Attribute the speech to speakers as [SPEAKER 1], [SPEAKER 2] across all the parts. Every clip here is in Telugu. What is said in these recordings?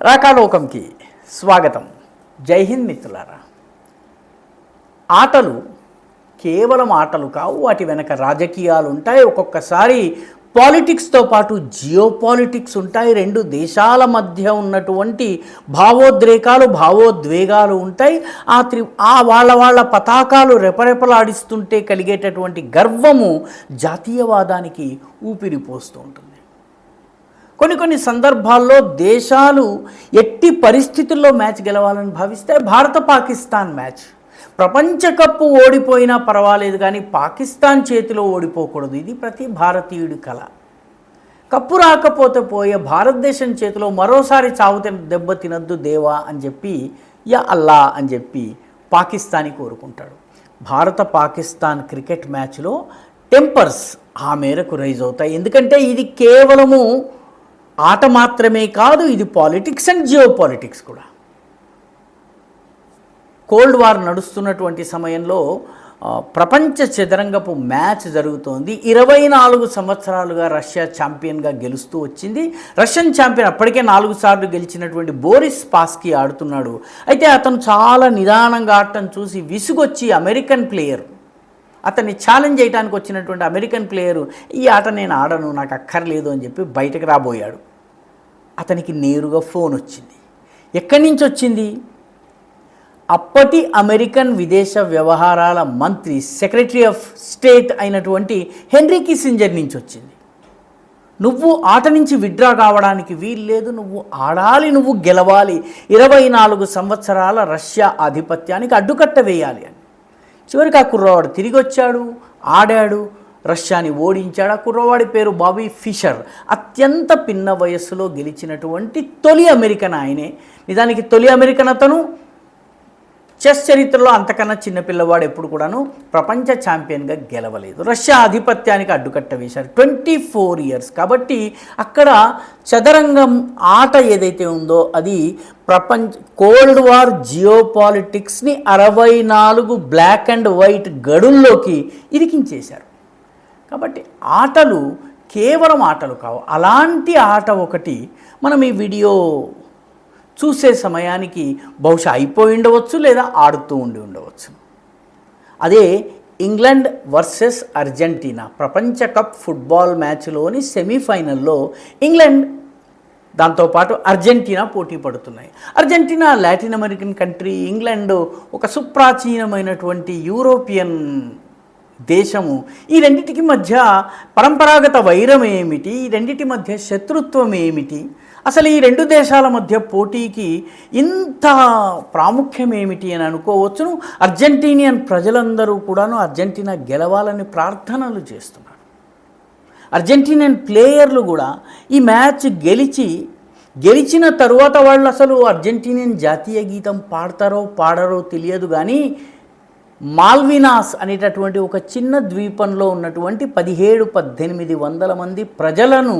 [SPEAKER 1] రాకాలోకంకి స్వాగతం. జై హింద్ మిత్రులారా. ఆటలు కేవలం ఆటలు కావు, వాటి వెనక రాజకీయాలు ఉంటాయి. ఒక్కొక్కసారి పాలిటిక్స్తో పాటు జియో పాలిటిక్స్ ఉంటాయి. రెండు దేశాల మధ్య ఉన్నటువంటి భావోద్రేకాలు భావోద్వేగాలు ఉంటాయి. వాళ్ళ పతాకాలు రెపరెపలాడిస్తుంటే కలిగేటటువంటి గర్వము జాతీయవాదానికి ఊపిరిపోస్తూ ఉంటుంది. కొన్ని సందర్భాల్లో దేశాలు ఎట్టి పరిస్థితుల్లో మ్యాచ్ గెలవాలని భావిస్తే భారత పాకిస్తాన్ మ్యాచ్, ప్రపంచ కప్పు ఓడిపోయినా పర్వాలేదు కానీ పాకిస్తాన్ చేతిలో ఓడిపోకూడదు. ఇది ప్రతి భారతీయుడి కల. కప్పు రాకపోతే పోయే భారతదేశం చేతిలో మరోసారి దెబ్బ తినద్దు దేవా అని చెప్పి, యా అల్లా అని చెప్పి పాకిస్తానీ కోరుకుంటాడు. భారత పాకిస్తాన్ క్రికెట్ మ్యాచ్లో టెంపర్స్ ఆ మేరకు రైజ్ అవుతాయి. ఎందుకంటే ఇది కేవలము ఆట మాత్రమే కాదు, ఇది పాలిటిక్స్ అండ్ జియో పాలిటిక్స్ కూడా. కోల్డ్ వార్ నడుస్తున్నటువంటి సమయంలో ప్రపంచ చదరంగపు మ్యాచ్ జరుగుతోంది. 24 సంవత్సరాలుగా రష్యా ఛాంపియన్గా గెలుస్తూ వచ్చింది. రష్యన్ ఛాంపియన్ అప్పటికే 4 సార్లు గెలిచినటువంటి బోరిస్ స్పాస్కీ ఆడుతున్నాడు. అయితే అతను చాలా నిదానంగా ఆడటం చూసి విసుగొచ్చి అమెరికన్ ప్లేయర్, అతన్ని ఛాలెంజ్ చేయడానికి వచ్చినటువంటి అమెరికన్ ప్లేయరు, ఈ ఆట నేను ఆడను, నాకు అక్కర్లేదు అని చెప్పి బయటకు రాబోయాడు. అతనికి నేరుగా ఫోన్ వచ్చింది. ఎక్కడి నుంచి వచ్చింది? అప్పటి అమెరికన్ విదేశ వ్యవహారాల మంత్రి, సెక్రటరీ ఆఫ్ స్టేట్ అయినటువంటి హెన్రీ కిస్సింజర్ నుంచి వచ్చింది. నువ్వు ఆట నుంచి విత్డ్రా కావడానికి వీల్లేదు, నువ్వు ఆడాలి, నువ్వు గెలవాలి, 24 సంవత్సరాల రష్యా ఆధిపత్యానికి అడ్డుకట్ట వేయాలి అని. చివరికి ఆ కుర్రవాడు తిరిగి వచ్చాడు, ఆడాడు, రష్యాని ఓడించాడు. ఆ కుర్రవాడి పేరు బాబీ ఫిషర్. అత్యంత పిన్న వయస్సులో గెలిచినటువంటి తొలి అమెరికన్ ఆయనే. నిజానికి తొలి అమెరికన్ అతను. చెస్ చరిత్రలో అంతకన్నా చిన్నపిల్లవాడు ఎప్పుడు కూడాను ప్రపంచ ఛాంపియన్గా గెలవలేదు. రష్యా ఆధిపత్యానికి అడ్డుకట్ట వేశారు 24 ఇయర్స్. కాబట్టి అక్కడ చదరంగం ఆట ఏదైతే ఉందో అది కోల్డ్ వార్ జియో పాలిటిక్స్ని 64 బ్లాక్ అండ్ వైట్ గడుల్లోకి ఇరికించేశారు. కాబట్టి ఆటలు కేవలం ఆటలు కావు. అలాంటి ఆట ఒకటి మనం ఈ వీడియో చూసే సమయానికి బహుశా అయిపోయి ఉండవచ్చు, లేదా ఆడుతూ ఉండవచ్చు. అదే ఇంగ్లాండ్ వర్సెస్ అర్జెంటీనా ప్రపంచ కప్ ఫుట్బాల్ మ్యాచ్లోని సెమీఫైనల్లో ఇంగ్లాండ్ దాంతోపాటు అర్జెంటీనా పోటీ పడుతున్నాయి. Argentina Latin American country, England ఒక సుప్రాచీనమైనటువంటి యూరోపియన్ దేశము. ఈ రెండింటికి మధ్య పరంపరాగత వైరం ఏమిటి? ఈ రెండింటి మధ్య శత్రుత్వం ఏమిటి? అసలు ఈ రెండు దేశాల మధ్య పోటీకి ఇంత ప్రాముఖ్యం ఏమిటి అని అనుకోవచ్చును. అర్జెంటీనియన్ ప్రజలందరూ కూడాను అర్జెంటీనా గెలవాలని ప్రార్థనలు చేస్తున్నారు. అర్జెంటీనియన్ ప్లేయర్లు కూడా ఈ మ్యాచ్ గెలిచిన తరువాత వాళ్ళు అసలు అర్జెంటీనియన్ జాతీయ గీతం పాడరో తెలియదు కానీ మాల్వినాస్ అనేటటువంటి ఒక చిన్న ద్వీపంలో ఉన్నటువంటి 17-1800 మంది ప్రజలను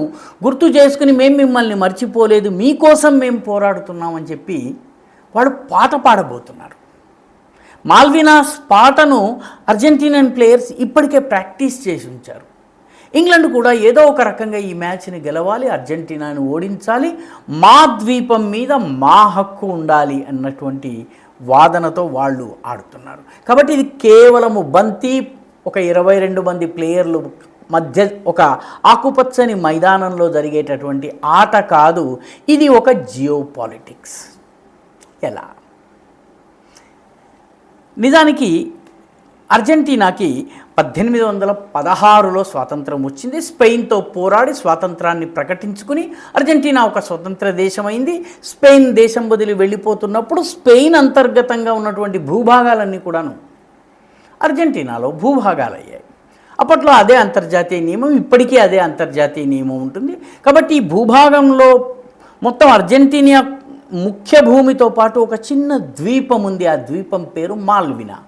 [SPEAKER 1] గుర్తు చేసుకుని మేము మిమ్మల్ని మర్చిపోలేదు, మీకోసం మేము పోరాడుతున్నామని చెప్పి వాళ్ళు పాట పాడబోతున్నారు. మాల్వినాస్ పాటను అర్జెంటీనియన్ ప్లేయర్స్ ఇప్పటికే ప్రాక్టీస్ చేసి ఉంచారు. ఇంగ్లాండ్ కూడా ఏదో ఒక రకంగా ఈ మ్యాచ్ని గెలవాలి, అర్జెంటీనాను ఓడించాలి, మా ద్వీపం మీద మా హక్కు ఉండాలి అన్నటువంటి వాదనతో వాళ్ళు ఆడుతున్నారు. కాబట్టి ఇది కేవలము బంతి, ఒక 22 మంది ప్లేయర్లు మధ్య ఒక ఆకుపచ్చని మైదానంలో జరిగేటటువంటి ఆట కాదు. ఇది ఒక జియో పాలిటిక్స్. ఎలా? నిజానికి అర్జెంటీనాకి 1816లో స్వాతంత్రం వచ్చింది. స్పెయిన్తో పోరాడి స్వాతంత్రాన్ని ప్రకటించుకుని అర్జెంటీనా ఒక స్వతంత్ర దేశమైంది. స్పెయిన్ దేశం వదిలి వెళ్ళిపోతున్నప్పుడు స్పెయిన్ అంతర్గతంగా ఉన్నటువంటి భూభాగాలన్నీ కూడాను అర్జెంటీనాలో భూభాగాలయ్యాయి. అప్పట్లో అదే అంతర్జాతీయ నియమం, ఇప్పటికీ అదే అంతర్జాతీయ నియమం ఉంటుంది. కాబట్టి ఈ భూభాగంలో మొత్తం అర్జెంటీనా ముఖ్య భూమితో పాటు ఒక చిన్న ద్వీపం ఉంది. ఆ ద్వీపం పేరు మాల్వినా.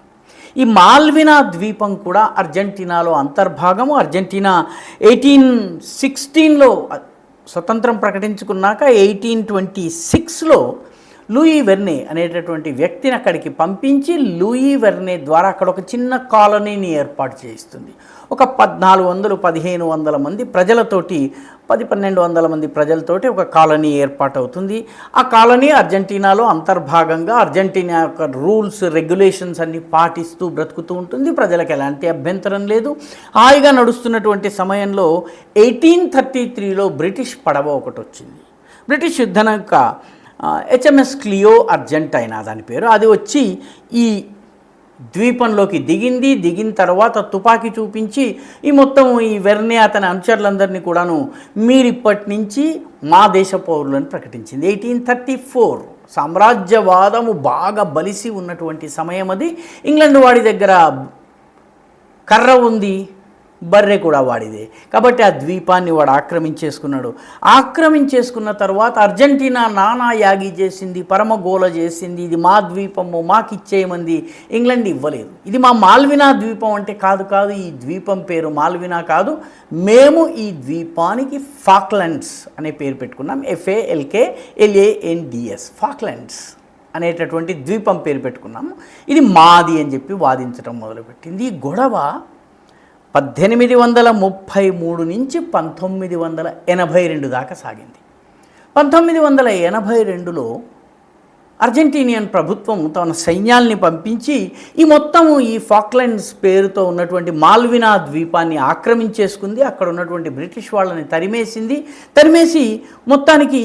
[SPEAKER 1] ఈ మాల్వినా ద్వీపం కూడా అర్జెంటీనాలో అంతర్భాగము. అర్జెంటీనా 1816లో స్వతంత్రం ప్రకటించుకున్నాక 1826లో లూయి వెర్నే అనేటటువంటి వ్యక్తిని అక్కడికి పంపించి లూయి వెర్నే ద్వారా అక్కడ ఒక చిన్న కాలనీని ఏర్పాటు చేయిస్తుంది. ఒక 1400-1500 మంది ప్రజలతోటి 10-1200 మంది ప్రజలతోటి ఒక కాలనీ ఏర్పాటవుతుంది. ఆ కాలనీ అర్జెంటీనాలో అంతర్భాగంగా అర్జెంటీనా యొక్క రూల్స్ రెగ్యులేషన్స్ అన్ని పాటిస్తూ బ్రతుకుతూ ఉంటుంది. ప్రజలకు ఎలాంటి అభ్యంతరం లేదు. హాయిగా నడుస్తున్నటువంటి సమయంలో 1833లో బ్రిటిష్ పడవ ఒకటి వచ్చింది. బ్రిటిష్ యుద్ధనౌక HMS క్లియో అర్జెంటైనా దాని పేరు. అది వచ్చి ఈ ద్వీపంలోకి దిగిన తర్వాత తుపాకీ చూపించి ఈ మొత్తం ఈ వెర్నే అతని అనుచరులందరినీ కూడాను మీరు ఇప్పటి నుంచి మా దేశ పౌరులను ప్రకటించింది. 1834 సామ్రాజ్యవాదము బాగా బలిసి ఉన్నటువంటి సమయం అది. ఇంగ్లాండ్ వాడి దగ్గర కర్ర ఉంది, బర్రె కూడా వాడిదే. కాబట్టి ఆ ద్వీపాన్ని వాడు ఆక్రమించేసుకున్నాడు. ఆక్రమించేసుకున్న తర్వాత అర్జెంటీనా నానా యాగి చేసింది, పరమగోల చేసింది. ఇది మా ద్వీపము, మాకు ఇచ్చేయమంది. ఇంగ్లాండ్ ఇవ్వలేదు. ఇది మా మాల్వినా ద్వీపం అంటే కాదు, ఈ ద్వీపం పేరు మాల్వినా కాదు, మేము ఈ ద్వీపానికి ఫాక్లాండ్స్ అనే పేరు పెట్టుకున్నాం. FALKLANDS ఫాక్లాండ్స్ అనేటటువంటి ద్వీపం పేరు పెట్టుకున్నాము. ఇది మాది అని చెప్పి వాదించడం మొదలుపెట్టింది. ఈ గొడవ 1833 నుంచి 1982 దాకా సాగింది. 1982లో అర్జెంటీనియన్ ప్రభుత్వం తన సైన్యాల్ని పంపించి ఈ మొత్తము ఈ ఫాక్లాండ్స్ పేరుతో ఉన్నటువంటి మాల్వినా ద్వీపాన్ని ఆక్రమించేసుకుంది. అక్కడ ఉన్నటువంటి బ్రిటిష్ వాళ్ళని తరిమేసి మొత్తానికి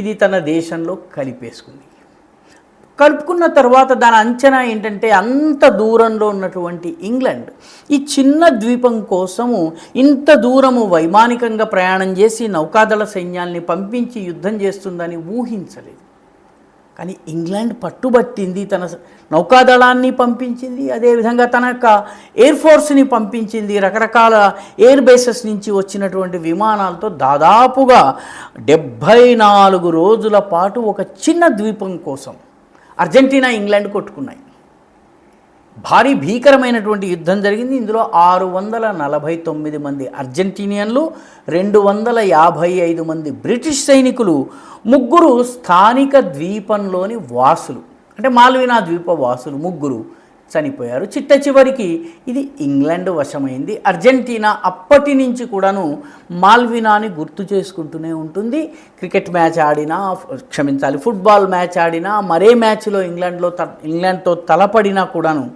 [SPEAKER 1] ఇది తన దేశంలో కలిపేసుకుంది. కలుపుకున్న తర్వాత దాని అంచనా ఏంటంటే అంత దూరంలో ఉన్నటువంటి ఇంగ్లాండ్ ఈ చిన్న ద్వీపం కోసము ఇంత దూరము వైమానికంగా ప్రయాణం చేసి నౌకాదళ సైన్యాల్ని పంపించి యుద్ధం చేస్తుందని ఊహించలేదు. కానీ ఇంగ్లాండ్ పట్టుబట్టింది, తన నౌకాదళాన్ని పంపించింది, అదేవిధంగా తన యొక్క ఎయిర్ ఫోర్స్ని పంపించింది. రకరకాల ఎయిర్ బేసెస్ నుంచి వచ్చినటువంటి విమానాలతో దాదాపుగా 74 రోజుల పాటు ఒక చిన్న ద్వీపం కోసం అర్జెంటీనా ఇంగ్లాండ్ కొట్టుకున్నాయి. భారీ భీకరమైనటువంటి యుద్ధం జరిగింది. ఇందులో 649 మంది అర్జెంటీనియన్లు, 255 మంది బ్రిటిష్ సైనికులు, 3 స్థానిక ద్వీపంలోని వాసులు అంటే మాల్వినా ద్వీప వాసులు 3 చనిపోయారు. చిట్ట చివరికి ఇది ఇంగ్లాండ్ వశమైంది. అర్జెంటీనా అప్పటి నుంచి కూడాను మాల్వినాని గుర్తు చేసుకుంటూనే ఉంటుంది. క్రికెట్ మ్యాచ్ ఆడినా, ఫుట్బాల్ మ్యాచ్ ఆడినా, మరే మ్యాచ్లో ఇంగ్లాండ్తో తలపడినా కూడాను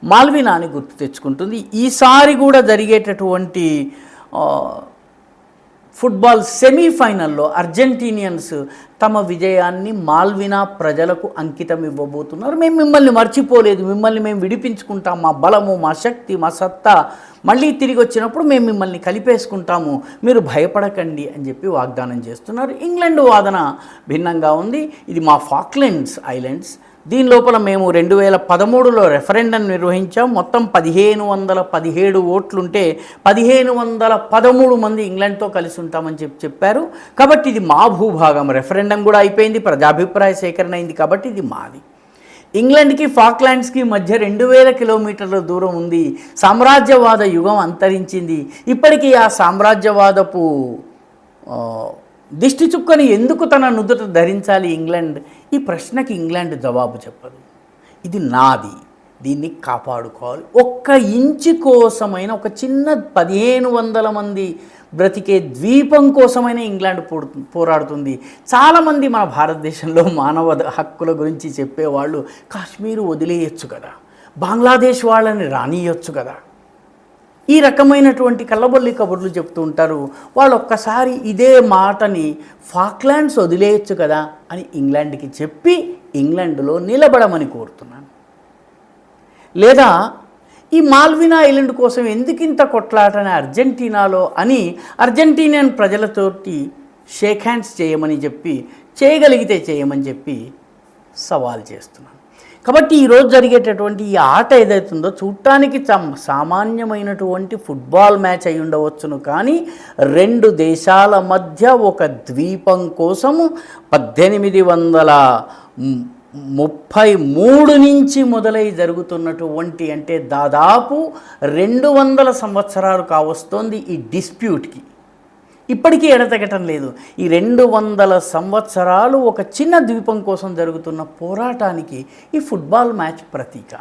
[SPEAKER 1] మాల్వినాని గుర్తు తెచ్చుకుంటుంది. ఈసారి కూడా జరిగేటటువంటి ఫుట్బాల్ సెమీఫైనల్లో అర్జెంటీనియన్స్ తమ విజయాన్ని మాల్వినా ప్రజలకు అంకితం ఇవ్వబోతున్నారు. మేము మిమ్మల్ని మర్చిపోలేదు, మిమ్మల్ని మేము విడిపించుకుంటాం, మా బలము, మా శక్తి, మా సత్తా మళ్ళీ తిరిగి వచ్చినప్పుడు మేము మిమ్మల్ని కలిపేసుకుంటాము, మీరు భయపడకండి అని చెప్పి వాగ్దానం చేస్తున్నారు. ఇంగ్లాండ్ వాదన భిన్నంగా ఉంది. ఇది మా ఫాక్లాండ్స్ ఐలాండ్స్, దీని లోపల మేము 2013లో రెఫరెండం నిర్వహించాం. మొత్తం 1517 ఓట్లుంటే 1513 మంది ఇంగ్లాండ్తో కలిసి ఉంటామని చెప్పారు. కాబట్టి ఇది మా భూభాగం. రెఫరెండం కూడా అయిపోయింది, ప్రజాభిప్రాయ సేకరణ అయింది. కాబట్టి ఇది మాది. ఇంగ్లాండ్కి ఫాక్లాండ్స్కి మధ్య 2000 కిలోమీటర్ల దూరం ఉంది. సామ్రాజ్యవాద యుగం అంతరించింది. ఇప్పటికీ ఆ సామ్రాజ్యవాదపు దిష్టి చుక్కని ఎందుకు తన నుదుట ధరించాలి ఇంగ్లాండ్? ఈ ప్రశ్నకి ఇంగ్లాండ్ జవాబు చెప్పదు. ఇది నాది, దీన్ని కాపాడుకోవాలి. ఒక్క ఇంచు కోసమైన, ఒక చిన్న 1500 మంది బ్రతికే ద్వీపం కోసమైనా ఇంగ్లాండ్ పోరాడుతుంది. చాలామంది మన భారతదేశంలో మానవ హక్కుల గురించి చెప్పేవాళ్ళు కాశ్మీరు వదిలేయచ్చు కదా, బంగ్లాదేశ్ వాళ్ళని రానియొచ్చు కదా, ఈ రకమైనటువంటి కళ్ళబొల్లి కబుర్లు చెప్తూ ఉంటారు. వాళ్ళు ఒక్కసారి ఇదే మాటని ఫాక్లాండ్స్ వదిలేయచ్చు కదా అని ఇంగ్లాండ్కి చెప్పి ఇంగ్లాండ్లో నిలబడమని కోరుతున్నాను. లేదా ఈ మాల్వినా ఐలాండ్ కోసం ఎందుకింత కొట్లాటని అర్జెంటీనాలో అని అర్జెంటీనియన్ ప్రజలతోటి షేక్ హ్యాండ్స్ చేయమని చెప్పి, చేయగలిగితే చేయమని చెప్పి సవాల్ చేస్తున్నాను. కాబట్టి ఈరోజు జరిగేటటువంటి ఈ ఆట ఏదైతుందో చూడటానికి సామాన్యమైనటువంటి ఫుట్బాల్ మ్యాచ్ అయి ఉండవచ్చును, కానీ 2 దేశాల మధ్య ఒక ద్వీపం కోసము 1833 నుంచి మొదలై జరుగుతున్నటువంటి, అంటే దాదాపు 200 సంవత్సరాలు కావస్తోంది ఈ డిస్ప్యూట్కి. ఇప్పటికీ ఎడతెగటం లేదు. ఈ 200 సంవత్సరాలు ఒక చిన్న ద్వీపం కోసం జరుగుతున్న పోరాటానికి ఈ ఫుట్బాల్ మ్యాచ్ ప్రతీక.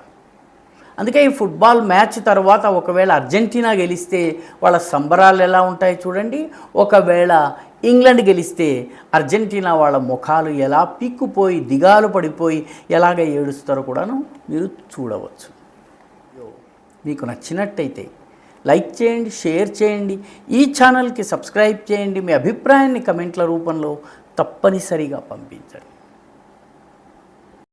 [SPEAKER 1] అందుకే ఈ ఫుట్బాల్ మ్యాచ్ తర్వాత ఒకవేళ అర్జెంటీనా గెలిస్తే వాళ్ళ సంబరాలు ఎలా ఉంటాయి చూడండి. ఒకవేళ ఇంగ్లాండ్ గెలిస్తే అర్జెంటీనా వాళ్ళ ముఖాలు ఎలా పీక్కుపోయి దిగాలు పడిపోయి ఎలాగ ఏడుస్తారో కూడాను మీరు చూడవచ్చు. మీకు నచ్చినట్టయితే లైక్ చేయండి, షేర్ చేయండి, ఈ ఛానల్కి సబ్స్క్రైబ్ చేయండి. మీ అభిప్రాయాన్ని కమెంట్ల రూపంలో తప్పనిసరిగా పంపించండి.